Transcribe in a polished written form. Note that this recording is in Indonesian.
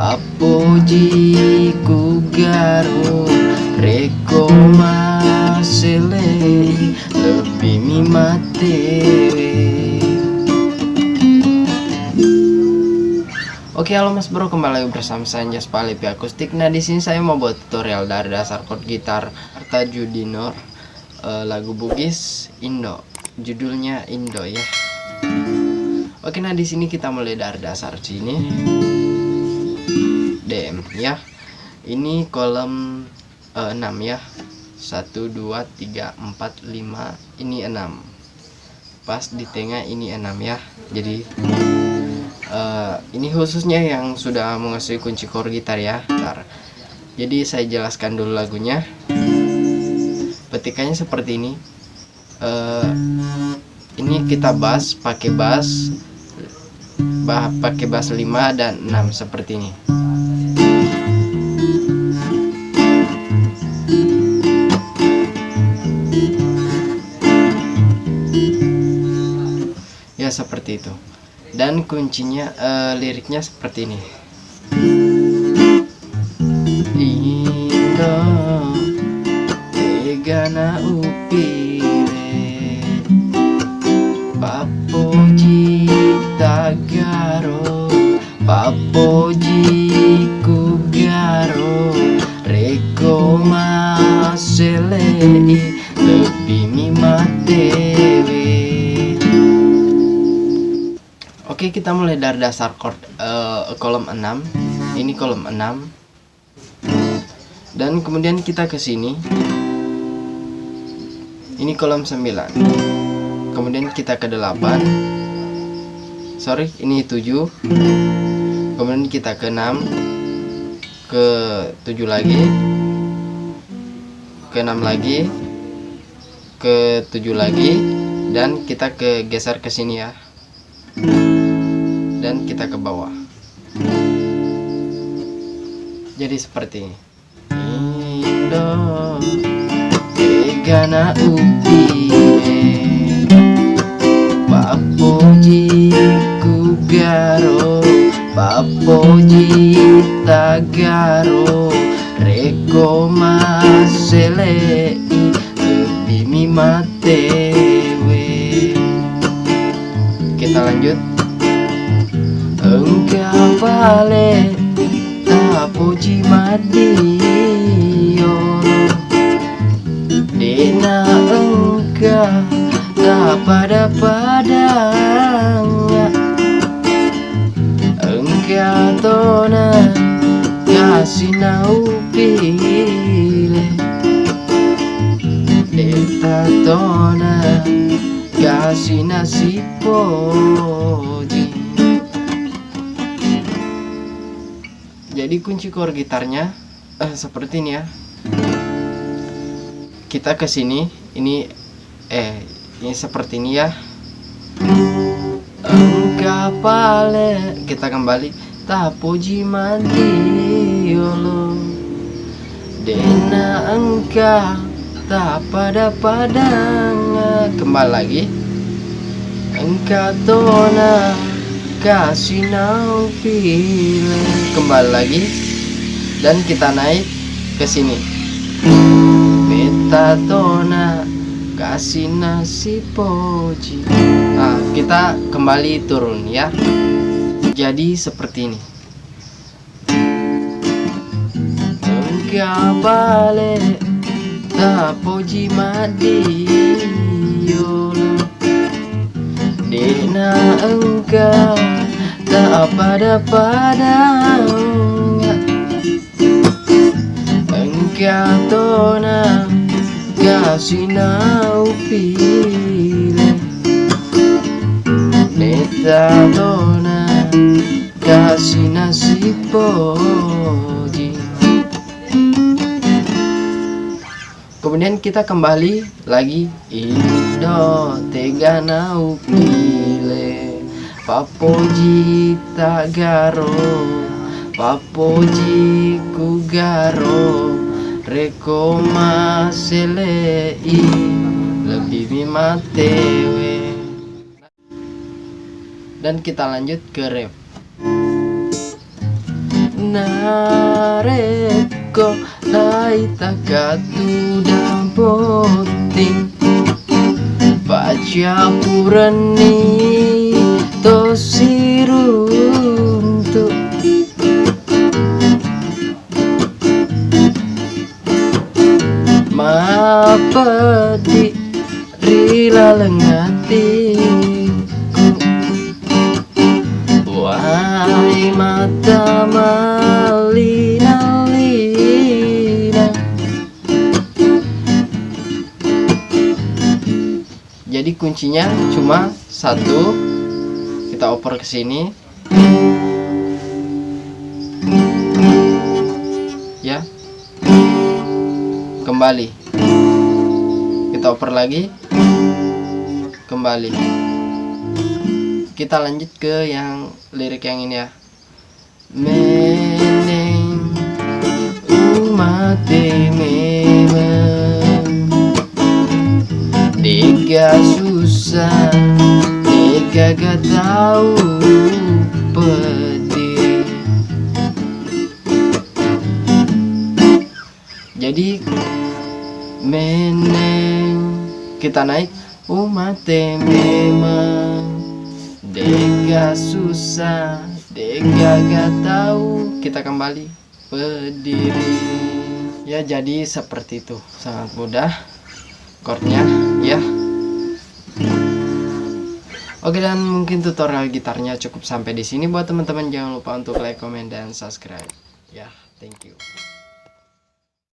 Papoji ku garo reko masele lebih mimatewe. Oke, halo Mas Bro, kembali lagi bersama saya Anjas Palipi Akustik. Nah, di sini saya mau buat tutorial dari dasar chord gitar Artajudi Noor, lagu Bugis Indo. Judulnya Indo ya. Oke, nah di sini kita mulai dari dasar sini. DM ya. Ini kolom 6 ya. 1 2 3 4 5, ini 6. Pas di tengah ini 6 ya. Jadi ini khususnya yang sudah menguasai kunci chord gitar ya. Bentar. Jadi saya jelaskan dulu lagunya. Petikannya seperti ini. Ini kita pakai bass 5 dan 6 seperti ini. Ya seperti itu. Dan kuncinya liriknya seperti ini. Indo tegana upire Papoji tagaro Papoji kugaro reko maselei lebih mimatewe. Oke, kita mulai dari dasar chord kolom 6. Ini kolom 6. Dan kemudian kita ke sini. Ini kolom 9. Kemudian kita ke 8. Sorry, ini 7. Kemudian kita ke 6. Ke 7 lagi. Ke 6 lagi. Ke 7 lagi. Dan kita geser ke sini ya. Dan kita ke bawah. Jadi seperti ini. Indo tegana upire Papoji kugaro Papoji tagaro reko maselei lebih mimatewe. Kita lanjut. Engkau pale tapoji madio dena engkau tak pada-padang engkau tona kasih nau pile deta tona kasih nasi poji. Jadi kunci chord gitarnya seperti ini ya. Kita ke sini, ini seperti ini ya. Engkau pale, kita kembali. Tapoji mandiolo dena engkau tak pada-padang. Kembali lagi. Engkau tona kasih nau pile. Kembali lagi. Dan kita naik ke sini. Beta tona kasih nasi poji. Nah, kita kembali turun ya. Jadi seperti ini. Engkau balik tapoji madiolo dena engkau tak pada-padang engkau tona kasih nau pile beta tona kasih nasi poji. Kemudian kita kembali lagi. Indo tegana upile Papoji tagaro Papoji kugaro reko maselei lebih mimatewe. Dan kita lanjut ke ref. nareko laita katu dan poting baca purani tosiruntu mapedi rila lengatiku wahai mata malina-lina. Jadi kuncinya cuma satu, kita oper ke sini ya, kembali kita oper lagi, kembali. Kita lanjut ke yang lirik yang ini ya. Meneng umate memang dega susah, dega gak tahu pedih. Jadi meneng kita naik umate memang dega susah, dega gak tahu, kita kembali berdiri. Ya, jadi seperti itu, sangat mudah chordnya ya. Oke, dan mungkin tutorial gitarnya cukup sampai di sini. Buat teman-teman jangan lupa untuk like, comment, dan subscribe ya. Thank you.